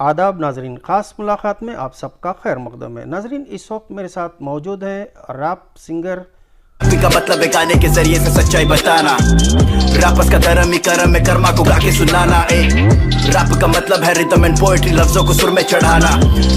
आदाब नाजरीन, ख़ास मुलाकात में आप सबका खैर मकदम है। नाजरीन, इस वक्त मेरे साथ मौजूद है रैप सिंगर। का मतलब है गाने के जरिए से सच्चाई बताना। रैपर्स का धर्म ही कर्म है, कर्मा को गा के सुनाना। रैप का मतलब है रिदम एंड पोएट्री, लफ्जों को सुर में चढ़ाना।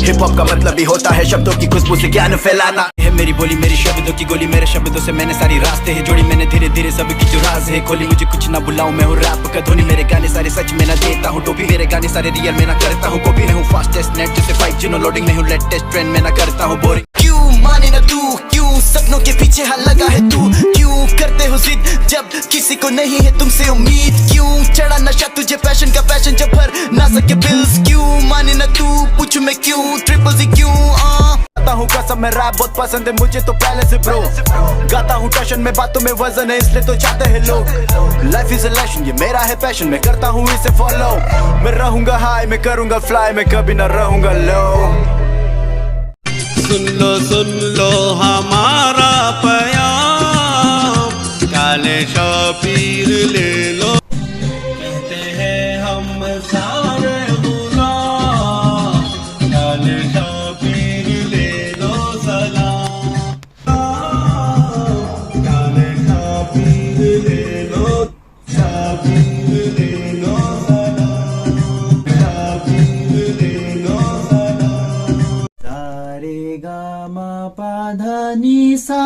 हिप हॉप का मतलब भी होता है शब्दों की खुशबू से ज्ञान फैलाना। है मेरी बोली मेरी शब्दों की गोली, मेरे शब्दों से मैंने सारी रास्ते है जोड़ी। मैंने धीरे धीरे सबकी जो राज है खोली। मुझे कुछ ना बुलाऊं, मैं हूँ रैप का धोनी। मेरे गाने सारे सच में ना देता हूँ टोपी, मेरे गाने सारे रियल में ना करता हूँ कॉपी। मैं हूँ फास्टेस्ट नेट जैसे 5G नो लोडिंग, मैं हूँ लेटेस्ट ट्रेंड में ना करता हूँ बोरिंग। क्यों माने ना तू, क्यों सपनों के पीछे हाथ लगा है तू, क्यों करते हो जिद जब किसी को नहीं है तुमसे उम्मीद। क्यों चढ़ा नशा तुझे पैशन का, पैशन जब भर ना सके बिल्स। क्यों माने ना तू, पूछूं मैं क्यों, ट्रिपल सी क्यों। गाता हूँ कसम, मैं रैप बहुत पसंद है मुझे तो पहले से ब्रो। गाता हूँ टशन में, बातों में वजन है इसलिए तो चाहते हैं लोग। लाइफ इज अ लेसन, ये मेरा है पैशन, मैं करता हूँ इसे फॉलो। मैं रहूंगा हाई, मैं करूंगा फ्लाई, मैं कभी ना रहूंगा लो। सुन लो हमारा पैगाम, काले शबीर ले लो। कहते हैं हम सारे गुलाम, काले शबीर ले लो सलाम। काले शबीर ले लो, शबीर ले लो सलाम, शबीर ले लो सलाम। रे गा मा पा धा नी सा,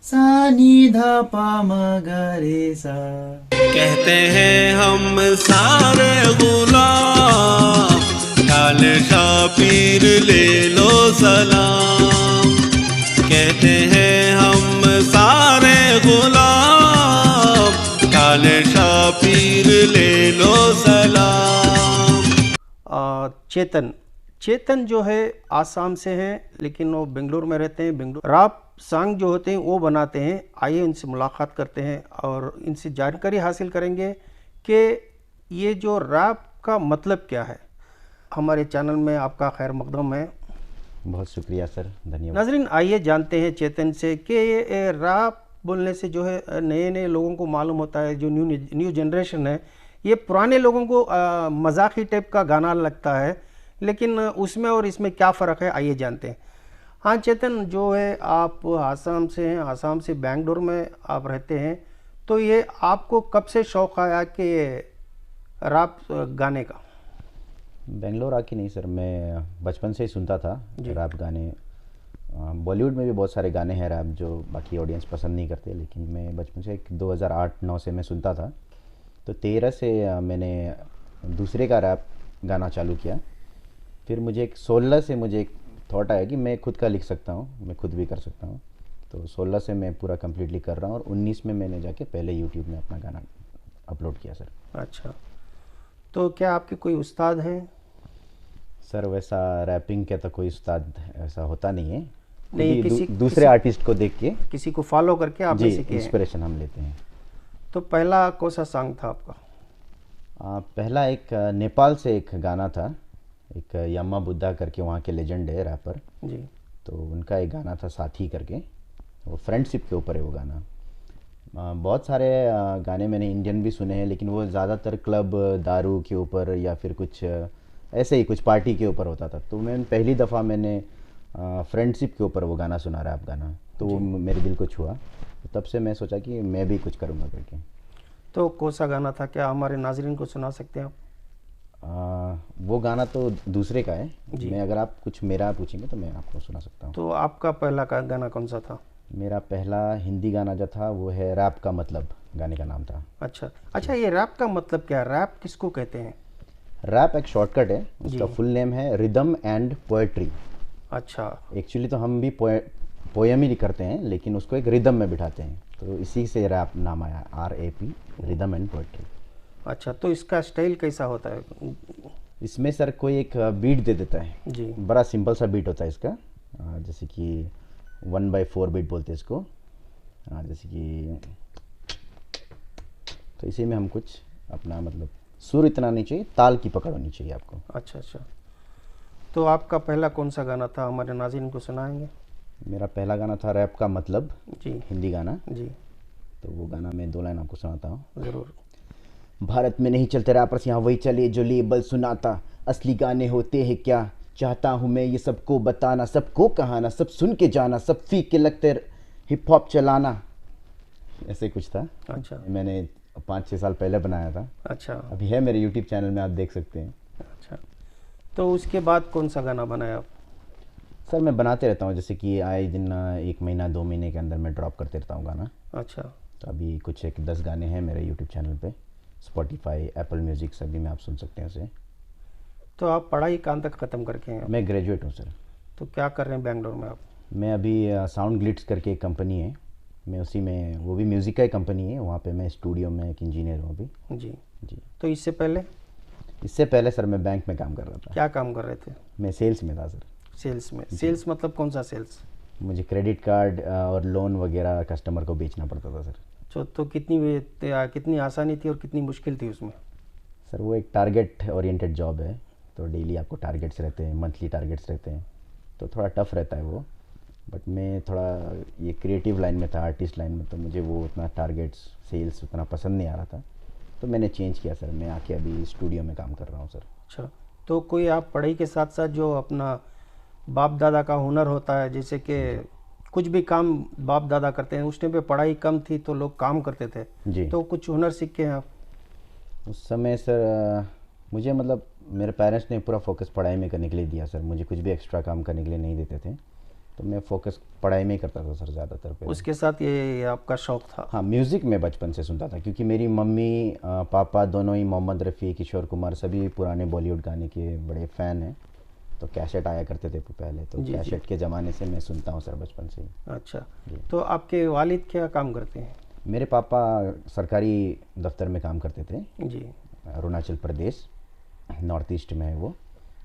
सा नी धा पा म ग रे सा। कहते हैं हम सारे गुलाम, काले शबीर ले लो सलाम। कहते हैं हम सारे गुलाम, काले शबीर ले लो सलाम। चेतन चेतन जो है आसाम से हैं, लेकिन वो बेंगलुरु में रहते हैं। बेंगलुरु रैप सॉन्ग जो होते हैं वो बनाते हैं। आइए उनसे मुलाकात करते हैं और इनसे जानकारी हासिल करेंगे कि ये जो रैप का मतलब क्या है। हमारे चैनल में आपका खैर मकदम है। बहुत शुक्रिया सर, धन्यवाद। नाजरीन, आइए जानते हैं चेतन से कि ये रैप बोलने से जो है नए नए लोगों को मालूम होता है, जो न्यू जनरेशन है, ये पुराने लोगों को मजाकी टाइप का गाना लगता है, लेकिन उसमें और इसमें क्या फ़र्क है, आइए जानते हैं। हाँ चेतन, जो है आप आसाम से हैं, आसाम से बेंगलुरु में आप रहते हैं, तो ये आपको कब से शौक़ आया कि रैप गाने का? बेंगलोर आके नहीं सर, मैं बचपन से ही सुनता था रैप गाने। बॉलीवुड में भी बहुत सारे गाने हैं रैप जो बाकी ऑडियंस पसंद नहीं करते, लेकिन मैं बचपन से 2008-9 से मैं सुनता था। तो 13 से मैंने दूसरे का रैप गाना चालू किया। फिर मुझे 16 से मुझे एक थॉट आया कि मैं खुद का लिख सकता हूँ, मैं खुद भी कर सकता हूँ। तो 16 से मैं पूरा कम्प्लीटली कर रहा हूँ और 19 में मैंने जाके पहले यूट्यूब में अपना गाना अपलोड किया सर। अच्छा, तो क्या आपके कोई उस्ताद हैं? सर वैसा रैपिंग का तो कोई उस्ताद ऐसा होता नहीं है। नहीं, दूसरे आर्टिस्ट को देख के, किसी को फॉलो करके आपने सीखे हैं? इंस्पिरेशन हम लेते हैं। तो पहला कौन सा सॉन्ग था आपका? पहला एक नेपाल से एक गाना था, एक यम्मा बुद्धा करके, वहाँ के लेजेंड है रैपर जी। तो उनका एक गाना था साथी करके, वो फ्रेंडशिप के ऊपर है वो गाना। बहुत सारे गाने मैंने इंडियन भी सुने हैं, लेकिन वो ज़्यादातर क्लब दारू के ऊपर या फिर कुछ ऐसे ही कुछ पार्टी के ऊपर होता था। तो मैं पहली दफ़ा मैंने फ्रेंडशिप के ऊपर वो गाना सुना रैप गाना, तो वो मेरे दिल को छुआ। तो तब से मैं सोचा कि मैं भी कुछ करूँगा करके। तो कौन सा गाना था, क्या हमारे नाजरीन को सुना सकते हैं आप? वो गाना तो दूसरे का है जी। मैं अगर आप कुछ मेरा पूछेंगे तो मैं आपको सुना सकता हूँ। तो आपका पहला का गाना कौन सा था? मेरा पहला हिंदी गाना जो था वो है रैप का मतलब, गाने का नाम था। अच्छा, ये रैप का मतलब क्या है? रैप किसको कहते हैं? रैप एक शॉर्टकट है, उसका फुल नेम है रिदम एंड पोएट्री। अच्छा, एक्चुअली तो हम भी पोएम ही करते हैं, लेकिन उसको एक रिदम में बिठाते हैं, तो इसी से रैप नाम आया, RAP, रिदम एंड पोएट्री। अच्छा, तो इसका स्टाइल कैसा होता है? इसमें सर कोई एक बीट दे देता है जी। बड़ा सिंपल सा बीट होता है इसका, जैसे कि 1/4 बीट बोलते हैं इसको। जैसे कि तो इसी में हम कुछ अपना मतलब सुर इतना नहीं चाहिए, ताल की पकड़ होनी चाहिए आपको। अच्छा, तो आपका पहला कौन सा गाना था, हमारे नाज़रीन को सुनाएंगे? मेरा पहला गाना था रैप का मतलब जी, हिंदी गाना जी। तो वो गाना मैं 2 लाइन आपको सुनाता हूँ। ज़रूर। भारत में नहीं चलते रैपर्स, यहाँ वही चले जो लेबल सुनाता। असली गाने होते हैं क्या, चाहता हूँ मैं ये सबको बताना, सबको कहाना, सब सुन के जाना, सब फीके लगते हिप हॉप चलाना। ऐसे कुछ था। अच्छा मैंने 5-6 साल पहले बनाया था। अच्छा अभी है मेरे यूट्यूब चैनल में, आप देख सकते हैं। अच्छा। तो उसके बाद कौन सा गाना बनाया आप? सर मैं बनाते रहता हूँ, जैसे कि आए दिन 1 महीना 2 महीने के अंदर मैं ड्रॉप करते रहता हूँ गाना। अच्छा। तो अभी कुछ 10 गाने हैं मेरे यूट्यूब चैनल पे, स्पॉटिफाई, एप्पल म्यूज़िक सभी में आप सुन सकते हैं उसे। तो आप पढ़ाई कहाँ तक ख़त्म करके हैं? मैं ग्रेजुएट हूँ सर। तो क्या कर रहे हैं बेंगलोर में आप? मैं अभी साउंड ग्लिट्स करके एक कंपनी है, मैं उसी में, वो भी म्यूज़िक का ही कंपनी है, वहाँ पे मैं स्टूडियो में एक इंजीनियर हूँ अभी। जी। जी। तो इससे पहले सर मैं बैंक में काम कर रहा था। क्या काम कर रहे थे? मैं सेल्स में था सर। सेल्स में? सेल्स मतलब कौन सा सेल्स? मुझे क्रेडिट कार्ड और लोन वगैरह कस्टमर को बेचना पड़ता था सर। तो कितनी आसानी थी और कितनी मुश्किल थी उसमें? सर वो एक टारगेट ओरिएंटेड जॉब है, तो डेली आपको टारगेट्स रहते हैं, मंथली टारगेट्स रहते हैं, तो थोड़ा टफ रहता है वो। बट मैं थोड़ा ये क्रिएटिव लाइन में था, आर्टिस्ट लाइन में, तो मुझे वो उतना टारगेट्स सेल्स उतना पसंद नहीं आ रहा था, तो मैंने चेंज किया सर। मैं आके अभी स्टूडियो में काम कर रहा हूँ सर। अच्छा। तो कोई आप पढ़ाई के साथ साथ जो अपना बाप दादा का हुनर होता है, जैसे कि कुछ भी काम बाप दादा करते हैं, उस टाइम पे पढ़ाई कम थी तो लोग काम करते थे जी। तो कुछ हुनर सीख के हैं आप? उस समय सर मुझे मतलब मेरे पेरेंट्स ने पूरा फोकस पढ़ाई में करने के लिए दिया सर, मुझे कुछ भी एक्स्ट्रा काम करने के लिए नहीं देते थे, तो मैं फोकस पढ़ाई में ही करता था सर ज़्यादातर पे। उसके साथ ये आपका शौक था? हाँ, म्यूज़िक में बचपन से सुनता था, क्योंकि मेरी मम्मी पापा दोनों ही मोहम्मद रफ़ी, किशोर कुमार, सभी पुराने बॉलीवुड गाने के बड़े फ़ैन हैं, तो कैसेट आया करते थे पहले, तो जी, कैसेट के ज़माने से मैं सुनता हूँ सर बचपन से ही। अच्छा। तो आपके वालिद क्या काम करते हैं? मेरे पापा सरकारी दफ्तर में काम करते थे, जी। अरुणाचल प्रदेश नॉर्थ ईस्ट में है वो,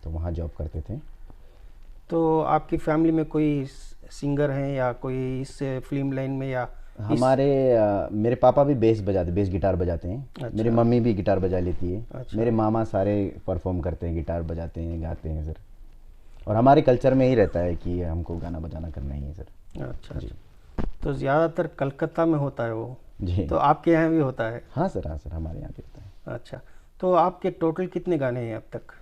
तो वहाँ जॉब करते थे। तो आपकी फैमिली में कोई सिंगर हैं या कोई इस फिल्म लाइन में या मेरे पापा भी बेस गिटार बजाते हैं। अच्छा। मेरी मम्मी भी गिटार बजा लेती है। अच्छा। मेरे मामा सारे परफॉर्म करते हैं, गिटार बजाते हैं, गाते हैं सर। और हमारे कल्चर में ही रहता है कि हमको गाना बजाना करना ही है सर। अच्छा जी। तो ज़्यादातर कलकत्ता में होता है वो जी। तो आपके यहाँ भी होता है? हाँ सर, हमारे यहाँ भी होता है। अच्छा। तो आपके टोटल कितने गाने हैं अब तक?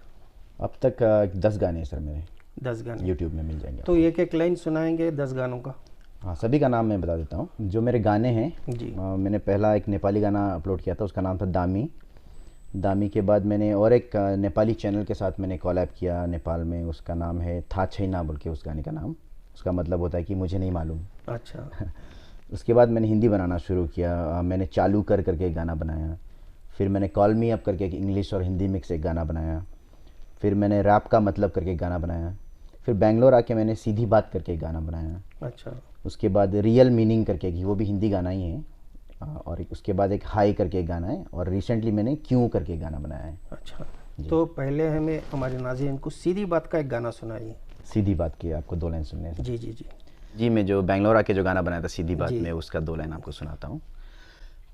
अब तक 10 गाने हैं सर मेरे। 10 गाने यूट्यूब में मिल जाएंगे। तो एक एक लाइन सुनाएंगे 10 गानों का? हाँ, सभी का नाम मैं बता देता हूँ। जो मेरे गाने हैं जी। मैंने पहला एक नेपाली गाना अपलोड किया था, उसका नाम था दामी के बाद मैंने और एक नेपाली चैनल के साथ मैंने कॉलैब किया नेपाल में, उसका नाम है था छैना बोल के, उस गाने का नाम, उसका मतलब होता है कि मुझे नहीं मालूम। अच्छा। उसके बाद मैंने हिंदी बनाना शुरू किया, मैंने चालू करके एक गाना बनाया, फिर मैंने कॉल मी अप करके एक इंग्लिश और हिंदी मिक्स एक गाना बनाया, फिर मैंने रैप का मतलब करके एक गाना बनाया, फिर बेंगलोर आके मैंने सीधी बात करके एक गाना बनाया। अच्छा। उसके बाद रियल मीनिंग करके, वो भी हिंदी गाना ही है, और उसके बाद एक हाई करके एक गाना है, और रिसेंटली मैंने क्यों करके एक गाना बनाया है। अच्छा। तो पहले हमें हमारे नाज़रीन को सीधी बात का एक गाना सुनाइए। सीधी बात की आपको 2 लाइन सुनने हैं। जी जी जी। जी, मैं जो बेंगलोर आके जो गाना बनाया था सीधी बात जी। में, उसका 2 लाइन आपको सुनाता हूँ।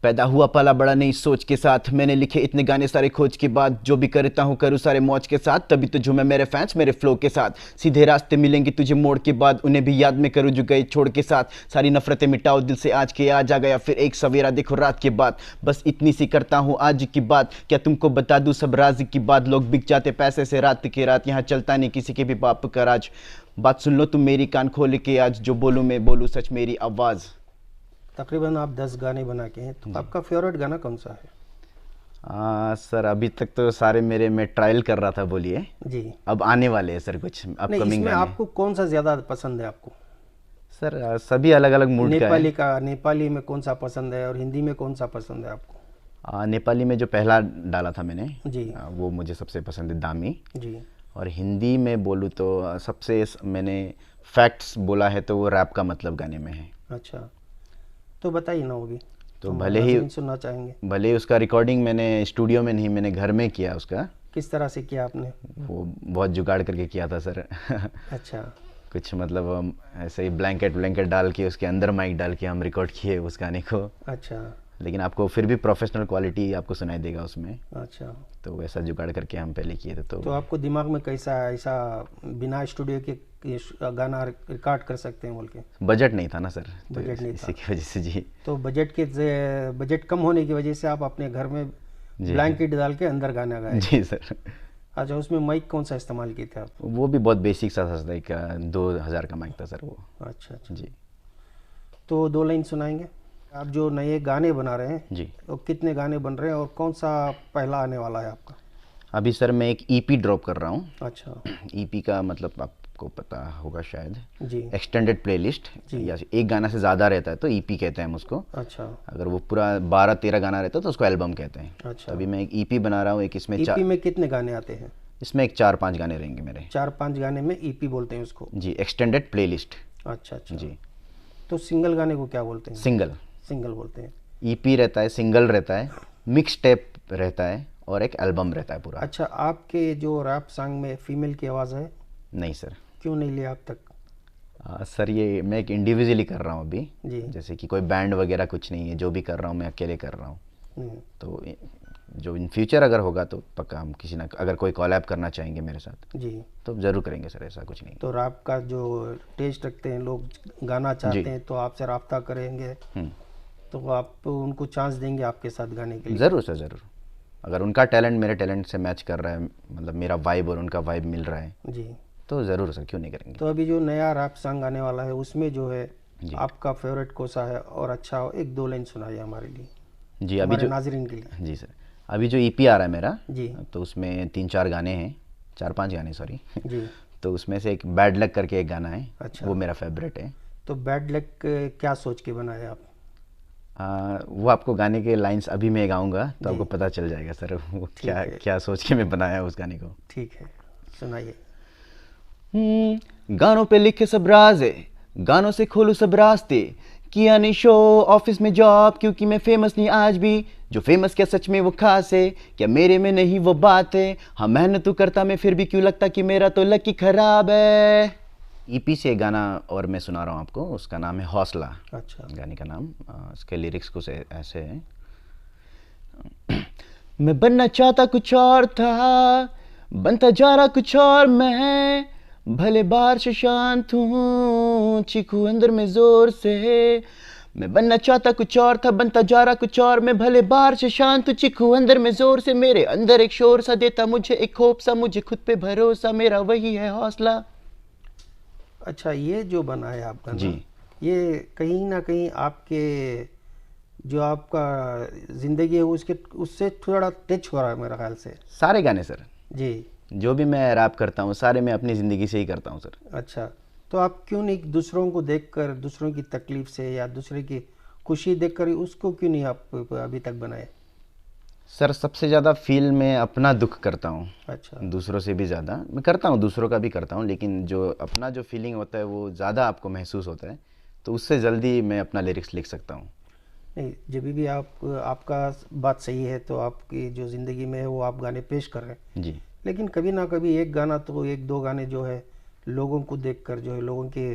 पैदा हुआ पला बड़ा नई सोच के साथ, मैंने लिखे इतने गाने सारे खोज के बाद, जो भी करता हूँ करूँ सारे मौज के साथ, तभी तो झूमे मेरे फैंस मेरे फ्लो के साथ, सीधे रास्ते मिलेंगे तुझे मोड़ के बाद, उन्हें भी याद में करूँ जो गए छोड़ के साथ, सारी नफरतें मिटाओ दिल से आज के आज आ गया फिर एक सवेरा देखो रात के बाद, बस इतनी सी करता हूँ आज की बात, क्या तुमको बता दूँ सब राज की बात, लोग बिक जाते पैसे से रात के रात, यहाँ चलता नहीं किसी के भी बाप का राज, बात सुन लो तुम मेरी कान खोल के आज, जो बोलूँ मैं बोलूँ सच मेरी आवाज़। तकरीबन आप 10 गाने बना के हैं, तो आपका फेवरेट गाना कौन सा है? सर अभी तक तो सारे मेरे मैं ट्रायल कर रहा था बोलिए, जी। अब आने वाले हैं सर कुछ नहीं, अपकमिंग इसमें गाने। आपको कौन सा ज़्यादा पसंद है आपको? सर सभी अलग अलग मूड का है। नेपाली में कौन सा पसंद है और हिंदी में कौन सा पसंद है आपको? नेपाली में जो पहला डाला था मैंने जी। वो मुझे सबसे पसंद है, दामी। जी। और हिंदी में बोलूँ तो सबसे मैंने फैक्ट्स बोला है तो वो रैप का मतलब गाने में है। अच्छा। तो बताइए ना, वो भी तो हम भले ही सुनना चाहेंगे। भले ही उसका रिकॉर्डिंग मैंने स्टूडियो में नहीं, मैंने घर में किया उसका। किस तरह से किया आपने? वो बहुत जुगाड़ करके किया था सर। अच्छा। कुछ मतलब हम ऐसे ही ब्लैंकेट डाल के उसके अंदर माइक डाल के हम रिकॉर्ड किए उस गाने को। अच्छा। लेकिन आपको फिर भी प्रोफेशनल क्वालिटी आपको सुनाई देगा उसमें। अच्छा। तो वैसा जुगाड़ करके हम पहले किए थे। तो आपको दिमाग में कैसा ऐसा बिना स्टूडियो के गाना रिकॉर्ड कर सकते हैं बोल के? बजट नहीं था ना सर, तो बजट नहीं इसी था। की वजह से जी। तो बजट कम होने की वजह से आप अपने घर में जी। ब्लैंकेट डाल के अंदर गाना गाया। जी सर। अच्छा, उसमें माइक कौन सा इस्तेमाल किए थे आप? वो भी बहुत बेसिक सा था, एक 2000 का माइक था सर वो। अच्छा अच्छा। जी तो 2 लाइन सुनाएंगे। आप जो नए गाने बना रहे हैं, जी। तो कितने गाने बन रहे हैं और कौन सा पहला आने वाला है आपका? अभी सर मैं एक ईपी ड्रॉप कर रहा हूँ। अच्छा ईपी का मतलब आपको पता होगा शायद, जी एक्सटेंडेड प्लेलिस्ट, जी। या एक गाना से ज़्यादा रहता है तो ईपी कहते हैं हम उसको। अच्छा अगर वो पूरा 12-13 गाना रहता है तो उसको एल्बम कहते हैं। अच्छा। तो अभी मैं एक ईपी बना रहा हूँ, एक इसमें ईपी में कितने गाने आते हैं? इसमें एक 4-5 गाने रहेंगे मेरे। 4-5 गाने में ईपी बोलते हैं उसको? जी, एक्सटेंडेड प्लेलिस्ट। अच्छा अच्छा। जी। तो सिंगल गाने को क्या बोलते हैं? सिंगल। सिंगल बोलते हैं। ईपी रहता है, सिंगल रहता है, मिक्स टेप रहता है और एक एल्बम रहता है पूरा। अच्छा, आपके जो रैप सॉन्ग में फीमेल की आवाज़ है? नहीं सर। क्यों नहीं लिया अब तक? सर ये मैं एक इंडिविजुअली कर रहा हूँ अभी। जी। जैसे कि कोई बैंड वगैरह कुछ नहीं है, जो भी कर रहा हूँ मैं अकेले कर रहा हूँ। हम्म, तो जो इन फ्यूचर अगर होगा तो पक्का हम किसी ना, अगर कोई कॉलैब करना चाहेंगे मेरे साथ जी। तो ज़रूर करेंगे सर, ऐसा कुछ नहीं। तो रैप का जो टेस्ट रखते हैं लोग, गाना चाहते जी। हैं, तो आपसे रब्ता करेंगे, तो आप उनको चांस देंगे आपके साथ गाने के लिए? ज़रूर सर, ज़रूर। अगर उनका टैलेंट मेरे टैलेंट से मैच कर रहा है, मतलब मेरा वाइब और उनका वाइब मिल रहा है, जी। तो ज़रूर सर, क्यों नहीं करेंगे। तो अभी जो नया रैप सॉन्ग आने वाला है उसमें जो है जी। आपका फेवरेट कौन सा है और अच्छा हो? 1-2 लाइन सुनाइए हमारे लिए, जी। अभी हमारे जो नाजरीन के लिए। जी सर, अभी जो ईपी आ रहा है मेरा, जी तो उसमें 3-4 गाने हैं, 4-5 गाने सॉरी। जी। तो उसमें से एक बैड लक करके एक गाना है। अच्छा। वो मेरा फेवरेट है। तो बैड लक क्या सोच के बनाए आप? वो आपको गाने के लाइंस अभी मैं गाऊंगा तो जी। आपको पता चल जाएगा सर, वो ठीक क्या है। क्या सोच के मैं बनाया उस गाने को। ठीक है, सुनाइए। गानों पे लिखे सब राज है, गानों से खोलू सब रास्ते, किया नहीं शो ऑफिस में जॉब क्योंकि मैं फेमस नहीं आज भी, जो फेमस क्या सच में वो खास है, क्या मेरे में नहीं वो बात है, हाँ मेहनत तो करता मैं फिर भी क्यों लगता कि मेरा तो लक ही खराब है। ईपी से गाना और मैं सुना रहा हूँ आपको, उसका नाम है हौसला। अच्छा। गाने का नाम, इसके लिरिक्स कुछ ऐसे हैं। मैं बनना चाहता कुछ और था, बनता जा रहा कुछ और मैं, भले बाहर से शांत हूँ चीखू अंदर में जोर से। मैं बनना चाहता कुछ और था, बनता जा रहा कुछ और मैं, भले बाहर से शांत हूँ चीखू अंदर में जोर से। मेरे अंदर एक शोर सा देता मुझे एक होप सा, मुझे खुद पे भरोसा, मेरा वही है हौसला। अच्छा, ये जो बना है आप गाना, जी। ये कहीं ना कहीं आपके जो आपका ज़िंदगी है उसके उससे थोड़ा टच हो रहा है मेरा ख्याल से। सारे गाने सर, जी। जो भी मैं रैप करता हूँ सारे मैं अपनी ज़िंदगी से ही करता हूँ सर। अच्छा, तो आप क्यों नहीं दूसरों को देखकर, दूसरों की तकलीफ से या दूसरे की खुशी देखकर उसको क्यों नहीं आप अभी तक बनाए? सर सबसे ज़्यादा फील मैं अपना दुख करता हूँ, अच्छा। दूसरों से भी ज़्यादा मैं करता हूँ, दूसरों का भी करता हूँ, लेकिन जो अपना जो फीलिंग होता है वो ज़्यादा आपको महसूस होता है, तो उससे जल्दी मैं अपना लिरिक्स लिख सकता हूँ। नहीं, जब भी आप आपका बात सही है तो आपकी जो ज़िंदगी में है वो आप गाने पेश कर रहे हैं, जी। लेकिन कभी ना कभी एक गाना तो 1-2 गाने जो है लोगों को देखकर जो है, लोगों के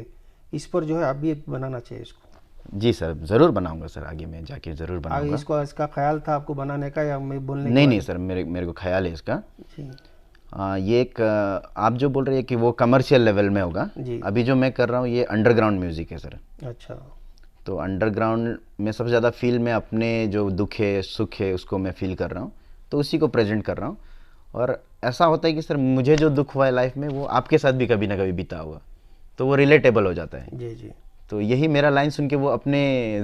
इस पर जो है आप भी एक बनाना चाहिए इसको। जी सर, ज़रूर बनाऊंगा सर, आगे मैं जाके ज़रूर आगे बनाऊंगा। इसको, इसका ख्याल था आपको बनाने का या मैं बोलने नहीं के नहीं सर, मेरे को ख्याल है इसका। जी ये एक आप जो बोल रहे हैं कि वो कमर्शियल लेवल में होगा, जी। अभी जो मैं कर रहा हूँ ये अंडरग्राउंड म्यूज़िक है सर। अच्छा। तो अंडरग्राउंड में सबसे ज़्यादा फील में अपने जो दुख है सुख है उसको मैं फील कर रहा हूँ, तो उसी को प्रेजेंट कर रहा हूँ। और ऐसा होता है कि सर मुझे जो दुख हुआ है लाइफ में वो आपके साथ भी कभी ना कभी बीता होगा, तो वो रिलेटेबल हो जाता है। जी जी। तो यही मेरा लाइन सुन के वो अपने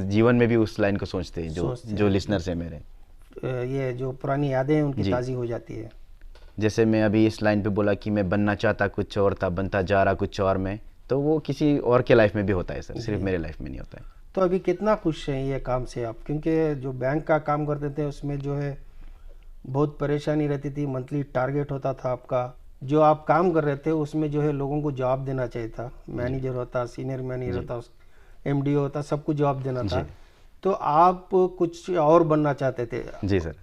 जीवन में भी उस लाइन को सोचते हैं, जो लिसनर्स है मेरे। ये जो पुरानी यादें हैं उनकी जी। ताज़ी हो जाती है। जैसे मैं अभी इस लाइन पे बोला कि मैं बनना चाहता कुछ और था, बनता जा रहा कुछ और मैं, तो वो किसी और के लाइफ में भी होता है सर, सिर्फ मेरे लाइफ में नहीं होता है। तो अभी कितना खुश हैं ये काम से आप? क्योंकि जो बैंक का काम करते थे उसमें जो है बहुत परेशानी रहती थी, मंथली टारगेट होता था आपका, जो आप काम कर रहे थे उसमें जो है लोगों को जवाब देना चाहिए था, मैनेजर होता, सीनियर मैनेजर होता, एमडी होता, सबको जवाब देना था, तो आप कुछ और बनना चाहते थे। जी सर।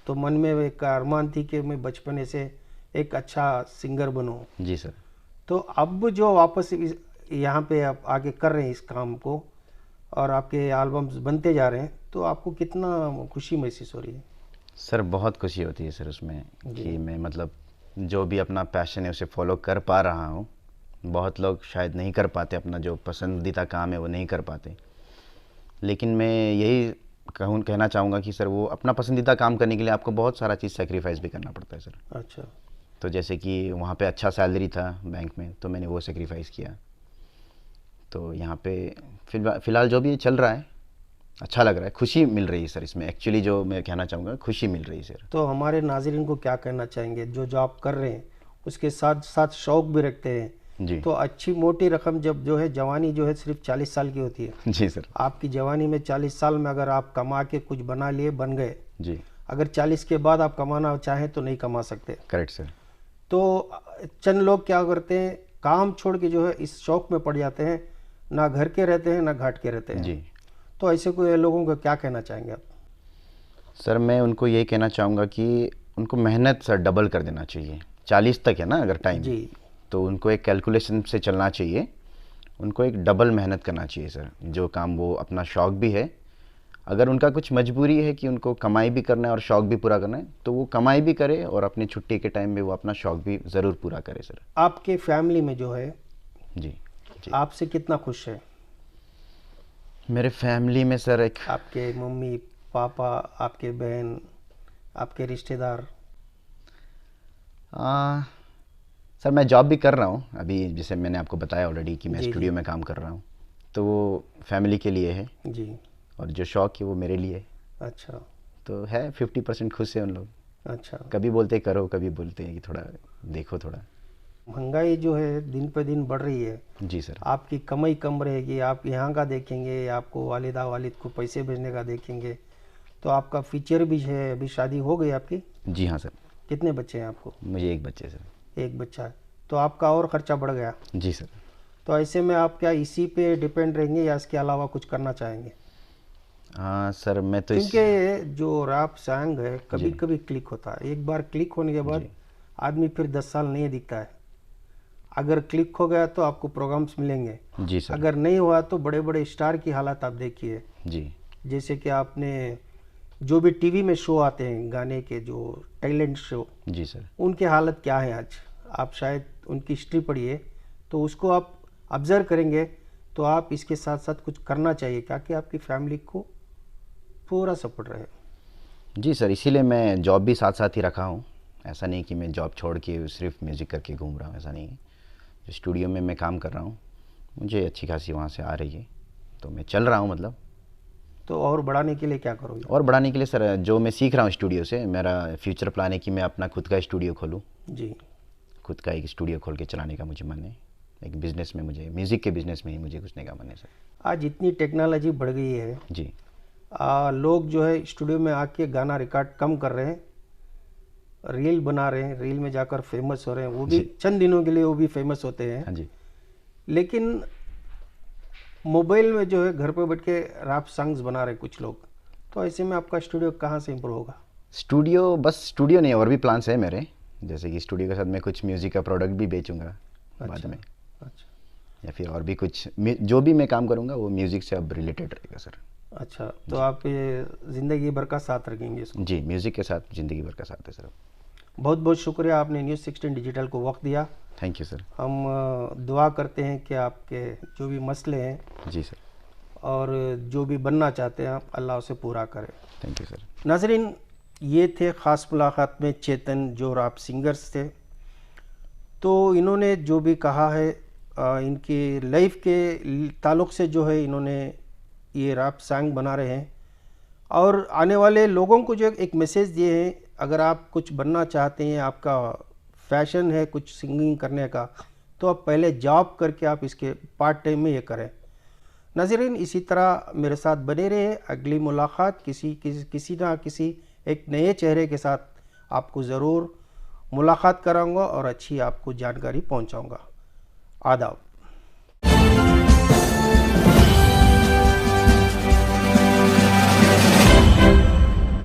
तो मन में एक अरमान थी कि मैं बचपन से एक अच्छा सिंगर बनूं। जी सर। तो अब जो वापस यहाँ पे आप आगे कर रहे हैं इस काम को और आपके एल्बम्स बनते जा रहे हैं, तो आपको कितना खुशी महसूस हो रही है? सर बहुत खुशी होती है सर उसमें कि मैं मतलब जो भी अपना पैशन है उसे फॉलो कर पा रहा हूँ। बहुत लोग शायद नहीं कर पाते, अपना जो पसंदीदा काम है वो नहीं कर पाते, लेकिन मैं यही कहना चाहूँगा कि सर वो अपना पसंदीदा काम करने के लिए आपको बहुत सारा चीज़ सेक्रीफाइस भी करना पड़ता है सर। अच्छा। तो जैसे कि वहाँ पे अच्छा सैलरी था बैंक में, तो मैंने वो सेक्रीफाइस किया। तो यहाँ पे फ़िलहाल जो भी चल रहा है अच्छा लग रहा है, खुशी मिल रही है सर इसमें। एक्चुअली जो मैं कहना चाहूँगा, खुशी मिल रही है सर। तो हमारे नाज़रीन को क्या कहना चाहेंगे जो जॉब कर रहे हैं उसके साथ साथ शौक भी रखते हैं, जी तो अच्छी मोटी रकम जब जो है जवानी जो है सिर्फ 40 साल की होती है। जी सर। आपकी जवानी में 40 साल में अगर आप कमा के कुछ बना लिए बन गए, जी अगर 40 के बाद आप कमाना चाहें तो नहीं कमा सकते। Correct sir. तो चंद लोग क्या करते हैं, काम छोड़ के जो है इस शौक में पड़ जाते हैं, ना घर के रहते हैं ना घाट के रहते हैं। जी तो ऐसे कोई लोगों को क्या कहना चाहेंगे आप? सर मैं उनको ये कहना चाहूँगा कि उनको मेहनत सर डबल कर देना चाहिए। 40 तक है ना अगर टाइम, जी। तो उनको एक कैलकुलेशन से चलना चाहिए, उनको एक डबल मेहनत करना चाहिए सर। जो काम वो अपना शौक़ भी है, अगर उनका कुछ मजबूरी है कि उनको कमाई भी करना है और शौक़ भी पूरा करना है, तो वो कमाई भी करे और अपनी छुट्टी के टाइम में वो अपना शौक़ भी ज़रूर पूरा करे सर। आपके फैमिली में जो है जी जी। आपसे कितना खुश है? मेरे फैमिली में सर एक आपके मम्मी पापा, आपके बहन, आपके रिश्तेदार? सर मैं जॉब भी कर रहा हूँ अभी, जैसे मैंने आपको बताया ऑलरेडी कि मैं जी, स्टूडियो में काम कर रहा हूँ, तो वो फैमिली के लिए है जी। और जो शौक़ है वो मेरे लिए है। अच्छा। तो है 50% खुश है उन लोग। अच्छा। कभी बोलते करो, कभी बोलते हैं कि थोड़ा देखो थोड़ा। महंगाई जो है दिन पे दिन बढ़ रही है, जी सर। आपकी कमाई कम रहेगी, आप यहाँ का देखेंगे, आपको वालिदा वालिद को पैसे भेजने का देखेंगे, तो आपका फ्यूचर भी है। अभी शादी हो गई आपकी? जी हाँ सर। कितने बच्चे हैं आपको? मुझे एक बच्चे सर। एक बच्चा है, तो आपका और खर्चा बढ़ गया। जी सर। तो ऐसे में आप क्या इसी पे डिपेंड रहेंगे या इसके अलावा कुछ करना चाहेंगे? हाँ सर मैं तो क्योंकि जो रैप सॉन्ग है कभी कभी क्लिक होता है, एक बार क्लिक होने के बाद आदमी फिर 10 साल नहीं दिखता है। अगर क्लिक हो गया तो आपको प्रोग्राम्स मिलेंगे, जी सर। अगर नहीं हुआ तो बड़े बड़े स्टार की हालत आप देखिए। जी जैसे कि आपने जो भी टीवी में शो आते हैं गाने के, जो टैलेंट शो, जी सर। उनकी हालत क्या है आज? आप शायद उनकी हिस्ट्री पढ़िए तो उसको आप ऑब्जर्व करेंगे, तो आप इसके साथ साथ कुछ करना चाहिए ताकि आपकी फैमिली को पूरा सपोर्ट रहे। जी सर, इसीलिए मैं जॉब भी साथ साथ ही रखा हूँ। ऐसा नहीं कि मैं जॉब छोड़ के सिर्फ म्यूज़िक करके घूम रहा हूँ, ऐसा नहीं है। जो स्टूडियो में मैं काम कर रहा हूँ, मुझे अच्छी खासी वहाँ से आ रही है, तो मैं चल रहा हूँ मतलब। तो और बढ़ाने के लिए क्या करोगे? और बढ़ाने के लिए सर जो मैं सीख रहा हूँ स्टूडियो से, मेरा फ्यूचर प्लान है कि मैं अपना खुद का स्टूडियो खोलूँ। जी। खुद का एक स्टूडियो खोल के चलाने का मुझे मन है। एक बिज़नेस में, मुझे म्यूज़िक के बिज़नेस में ही मुझे घुसने का मन है सर। आज इतनी टेक्नोलॉजी बढ़ गई है, जी। लोग जो है स्टूडियो में आके गाना रिकॉर्ड कम कर रहे हैं, रील बना रहे हैं, रील में जाकर फेमस हो रहे हैं, वो भी चंद दिनों के लिए वो भी फेमस होते हैं। हाँ जी। लेकिन मोबाइल में जो है घर पे बैठ के रैप सॉन्ग्स बना रहे कुछ लोग, तो ऐसे में आपका स्टूडियो कहाँ से इम्प्रूव होगा? स्टूडियो, बस स्टूडियो नहीं, और भी प्लान्स है मेरे। जैसे कि स्टूडियो के साथ मैं कुछ म्यूज़िक का प्रोडक्ट भी बेचूंगा बाद में। अच्छा। या फिर और भी कुछ, जो भी मैं काम करूंगा वो म्यूज़िक से अब रिलेटेड रहेगा सर। अच्छा, तो आप ये ज़िंदगी भर का साथ रखेंगे इसको? जी, म्यूज़िक के साथ ज़िंदगी भर का साथ है सर। बहुत बहुत शुक्रिया, आपने न्यूज़ 16 डिजिटल को वक्त दिया। Thank you sir. हम दुआ करते हैं कि आपके जो भी मसले हैं जी सर। और जो भी बनना चाहते हैं आप, अल्लाह उसे पूरा करे। Thank you sir. नाज़रीन, ये थे ख़ास मुलाकात में चेतन, जो रैप सिंगर्स थे। तो इन्होंने जो भी कहा है, इनकी लाइफ के ताल्लुक़ से जो है इन्होंने ये रैप सॉन्ग बना रहे हैं और आने वाले लोगों को जो एक मैसेज दिए हैं, अगर आप कुछ बनना चाहते हैं, आपका फैशन है कुछ सिंगिंग करने का, तो आप पहले जॉब करके आप इसके पार्ट टाइम में ये करें। नाज़रीन, इसी तरह मेरे साथ बने रहे। अगली मुलाकात किसी ना किसी एक नए चेहरे के साथ आपको ज़रूर मुलाकात कराऊंगा और अच्छी आपको जानकारी पहुंचाऊंगा। आदाब।